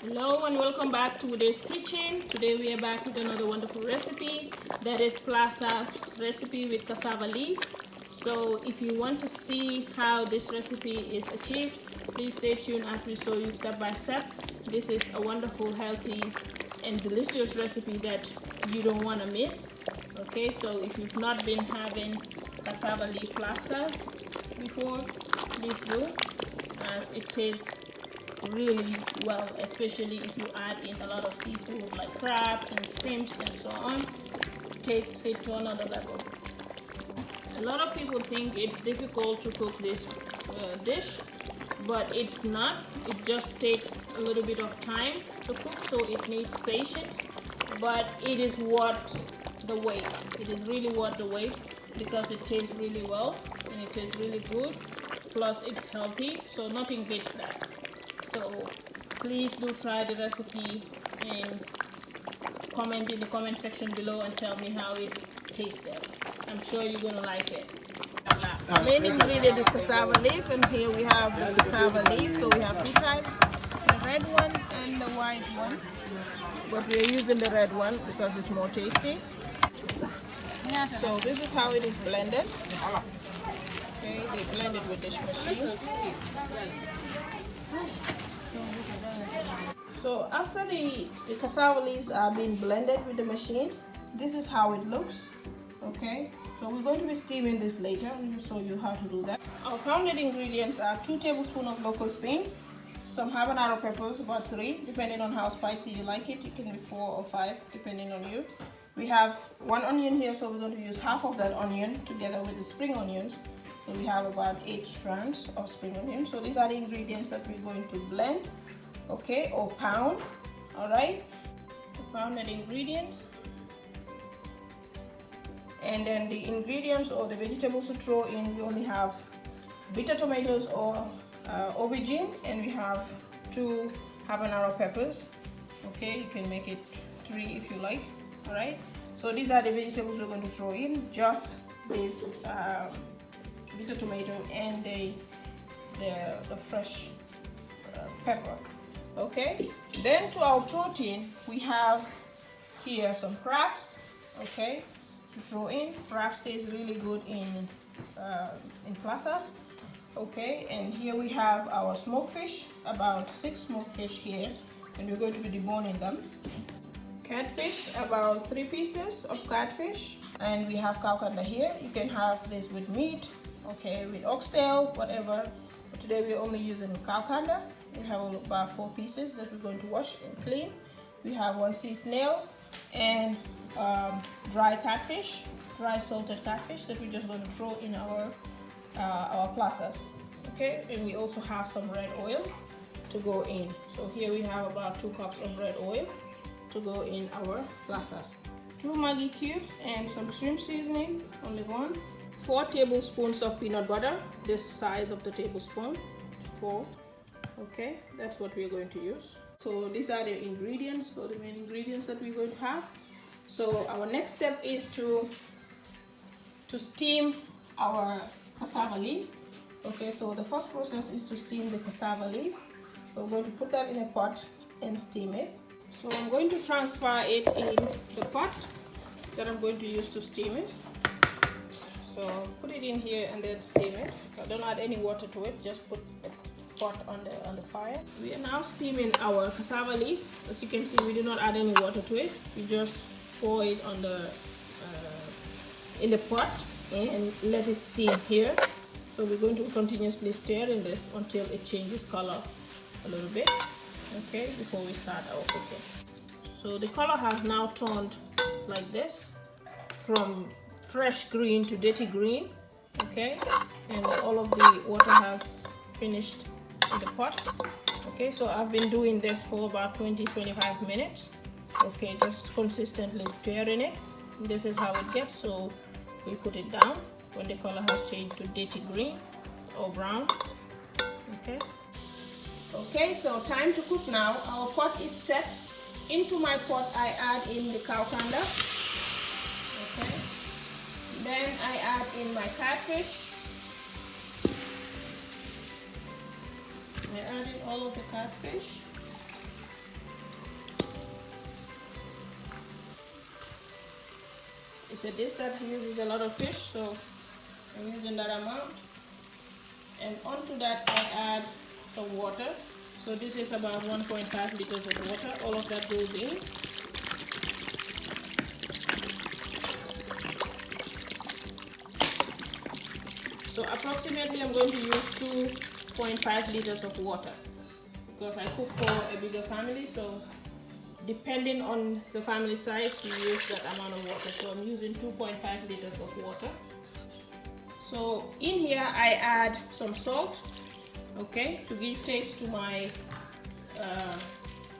Hello and welcome back to today's kitchen. Today we are back with another wonderful recipe, that is Plasas recipe with cassava leaf. So if you want to see how this recipe is achieved, please stay tuned as we show you step by step. This is a wonderful, healthy and delicious recipe that you don't want to miss. Okay, so if you've not been having cassava leaf Plasas before, please do, as it tastes really well, especially if you add in a lot of seafood like crabs and shrimps and so on. It takes it to another level. A lot of people think it's difficult to cook this dish, but it's not. It just takes a little bit of time to cook, so it needs patience, but it is worth the wait. It is really worth the wait because it tastes really well and it tastes really good, plus it's healthy, so nothing beats that. So please do try the recipe and comment in the comment section below and tell me how it tasted. I'm sure you're gonna like it. The main ingredient is cassava leaf, and here we have the cassava leaf. So we have two types, the red one and the white one, but we are using the red one because it's more tasty. So this is how it is blended. Okay, they blend it with this machine. So after the cassava leaves are being blended with the machine, this is how it looks. Okay, so we're going to be steaming this later. Let me show you how to do that. Our pounded ingredients are 2 tablespoons of local spin, some habanero peppers, about 3, depending on how spicy you like it. It can be 4 or 5, depending on you. We have 1 onion here, so we're going to use half of that onion together with the spring onions. So we have about 8 strands of spring onion. So these are the ingredients that we're going to blend, okay, or pound. All right, the pounded ingredients, and then the ingredients or the vegetables to throw in. We only have bitter tomatoes or aubergine, and we have 2 habanero peppers. Okay, you can make it 3 if you like. All right, so these are the vegetables we're going to throw in, just this bitter tomato and the fresh pepper. Okay, then to our protein, we have here some crabs, okay, to throw in. Crabs taste really good in Plasas. Okay, and here we have our smoked fish, about 6 smoked fish here, and we're going to be deboning them. Catfish, about 3 pieces of catfish, and we have cowcanda here. You can have this with meat, okay, with oxtail, whatever, but today we're only using cowcanda. We have about 4 pieces that we're going to wash and clean. We have 1 sea snail and dry catfish, dry salted catfish that we're just going to throw in our Plasas. Okay, and we also have some red oil to go in. So here we have about 2 cups of red oil to go in our Plasas. 2 Maggi cubes and some shrimp seasoning, only 1. 4 tablespoons of peanut butter, this size of the tablespoon, 4. Okay, that's what we're going to use. So these are the ingredients, or the main ingredients that we're going to have. So our next step is to steam our cassava leaf. Okay, so the first process is to steam the cassava leaf. So we're going to put that in a pot and steam it. So I'm going to transfer it in the pot that I'm going to use to steam it. So put it in here and then steam it. I don't add any water to it, just put the pot on the fire. We are now steaming our cassava leaf. As you can see, we do not add any water to it. We just pour it on in the pot and let it steam here. So we're going to continuously stir in this until it changes color a little bit, okay, before we start our cooking. So the color has now turned like this, from fresh green to dirty green, okay, and all of the water has finished in the pot. Okay, so I've been doing this for about 20-25 minutes. Okay, just consistently stirring it. And this is how it gets. So we put it down when the color has changed to dirty green or brown. Okay, okay, so time to cook now. Our pot is set. Into my pot I add in the cowcanda. Okay, then I add in my catfish. I added all of the catfish. It's a dish that uses a lot of fish, so I'm using that amount. And onto that I add some water. So this is about 1.5 liters of water. All of that goes in. So approximately I'm going to use 2.5 liters of water because I cook for a bigger family, so depending on the family size you use that amount of water. So I'm using 2.5 liters of water. So in here I add some salt, okay, to give taste to my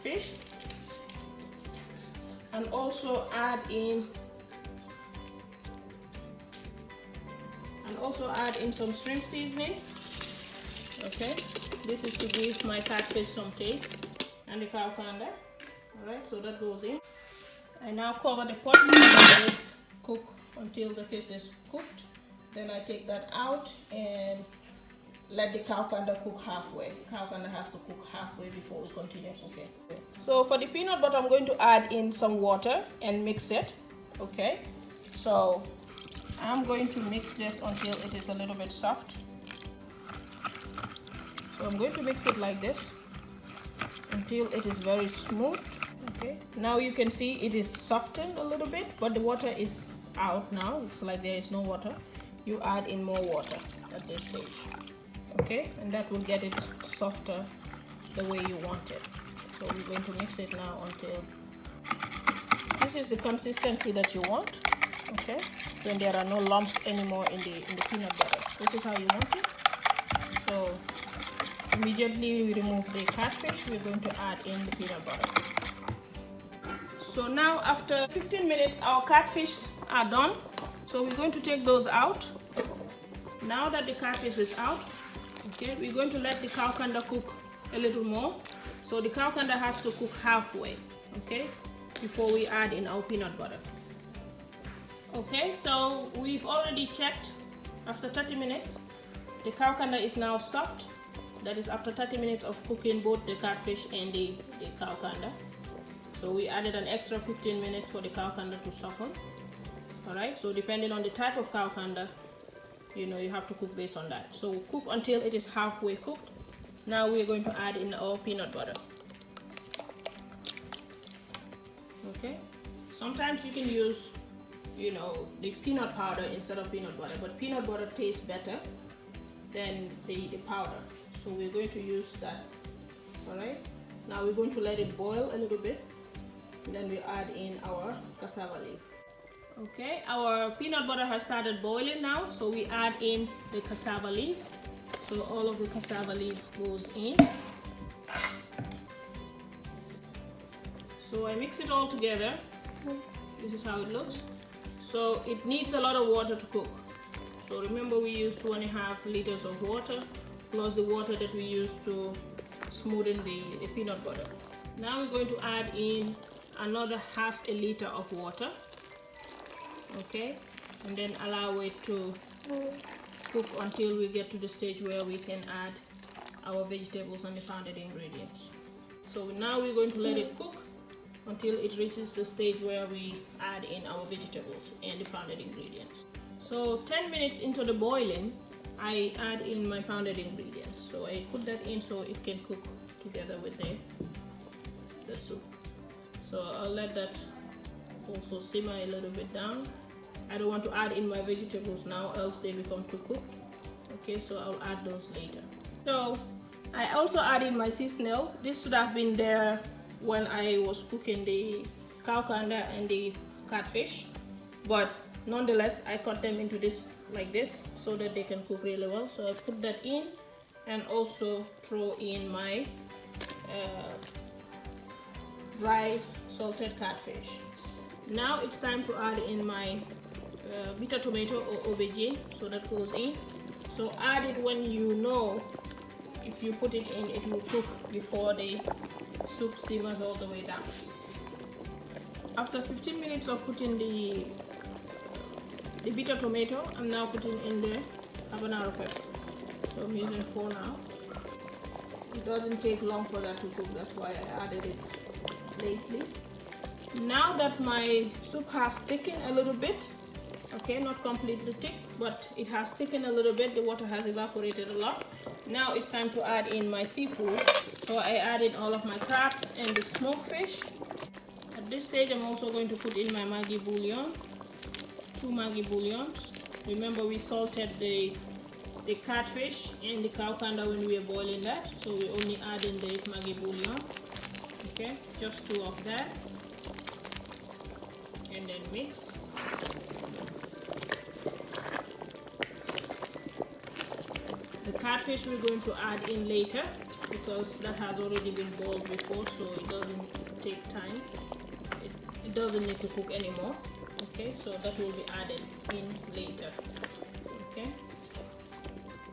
fish, and also add in some shrimp seasoning. Okay, this is to give my catfish some taste, and the coriander. Alright, so that goes in. I now cover the pot and let this cook until the fish is cooked. Then I take that out and let the coriander cook halfway. The coriander has to cook halfway before we continue cooking. So for the peanut butter, I'm going to add in some water and mix it. Okay, so I'm going to mix this until it is a little bit soft. So I'm going to mix it like this until it is very smooth. Okay, now you can see it is softened a little bit, but the water is out now. It's like there is no water. You add in more water at this stage. Okay, and that will get it softer the way you want it. So we're going to mix it now until this is the consistency that you want. Okay, then there are no lumps anymore in the peanut butter. This is how you want it. So immediately we remove the catfish, we're going to add in the peanut butter. So now after 15 minutes our catfish are done. So we're going to take those out. Now that the catfish is out, okay, we're going to let the coriander cook a little more. So the coriander has to cook halfway, okay, before we add in our peanut butter. Okay, so we've already checked after 30 minutes. The coriander is now soft. That is after 30 minutes of cooking both the catfish and the coriander. So we added an extra 15 minutes for the coriander to soften. Alright, so depending on the type of coriander, you know, you have to cook based on that. So cook until it is halfway cooked. Now we're going to add in our peanut butter. Okay, sometimes you can use, you know, the peanut powder instead of peanut butter, but peanut butter tastes better than the powder. So we're going to use that. Alright, now we're going to let it boil a little bit. Then we add in our cassava leaf. Okay, our peanut butter has started boiling now, so we add in the cassava leaf. So all of the cassava leaf goes in. So I mix it all together. This is how it looks. So it needs a lot of water to cook. So remember we used 2.5 liters of water plus the water that we used to smoothen the peanut butter. Now we're going to add in another 1/2 liter of water. Okay, and then allow it to cook until we get to the stage where we can add our vegetables and the pounded ingredients. So now we're going to let it cook until it reaches the stage where we add in our vegetables and the pounded ingredients. So 10 minutes into the boiling, I add in my pounded ingredients. So I put that in so it can cook together with the soup. So I'll let that also simmer a little bit down. I don't want to add in my vegetables now, else they become too cooked. Okay, so I'll add those later. So I also add in my seasoning. This should have been there when I was cooking the coriander and the catfish, but nonetheless I cut them into this like this so that they can cook really well. So I put that in and also throw in my dry salted catfish. Now it's time to add in my bitter tomato or aubergine, so that goes in. So add it when you know if you put it in it will cook before the soup simmers all the way down. After 15 minutes of putting the bitter tomato, I'm now putting in the habanero pepper. So I'm using 4 now. It doesn't take long for that to cook, that's why I added it lately. Now that my soup has thickened a little bit, Okay, not completely thick, but it has thickened a little bit. The water has evaporated a lot. Now it's time to add in my seafood. So I add in all of my crabs and the smoked fish. At this stage, I'm also going to put in my Maggi bouillon, 2 Maggi bouillons. Remember, we salted the catfish and the cowcanda when we were boiling that, so we only add in the Maggi bouillon. Okay, just 2 of that, and then mix. The catfish we're going to add in later because that has already been boiled before, so it doesn't take time. It doesn't need to cook anymore. Okay, so that will be added in later. Okay,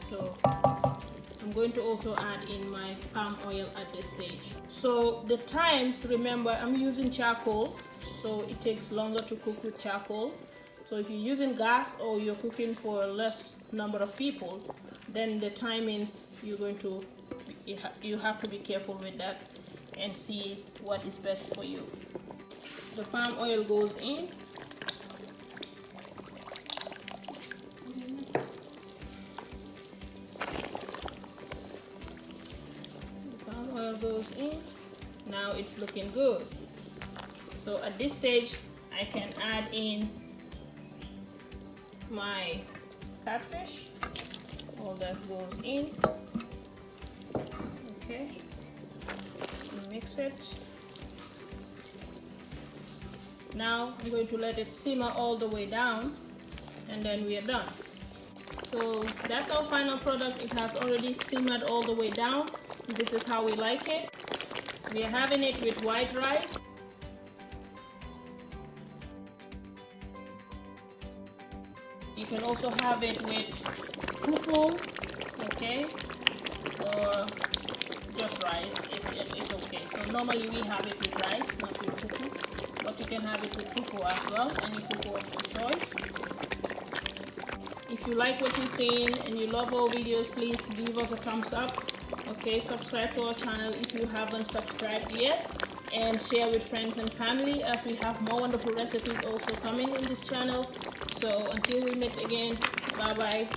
so I'm going to also add in my palm oil at this stage. So the times, remember, I'm using charcoal, so it takes longer to cook with charcoal. So if you're using gas or you're cooking for a less number of people, then the timings you have to be careful with that and see what is best for you. The palm oil goes in. The palm oil goes in. Now it's looking good. So at this stage, I can add in my catfish. All that goes in. Okay, mix it. Now I'm going to let it simmer all the way down, and then we are done. So that's our final product. It has already simmered all the way down. This is how we like it. We are having it with white rice. You can also have it with fufu, okay, or just rice. It's okay. So normally we have it with rice, not with fufu, but you can have it with fufu as well, any fufu of your choice. If you like what you're seeing and you love our videos, please give us a thumbs up. Okay, subscribe to our channel if you haven't subscribed yet, and share with friends and family as we have more wonderful recipes also coming in this channel. So until we meet again, bye bye.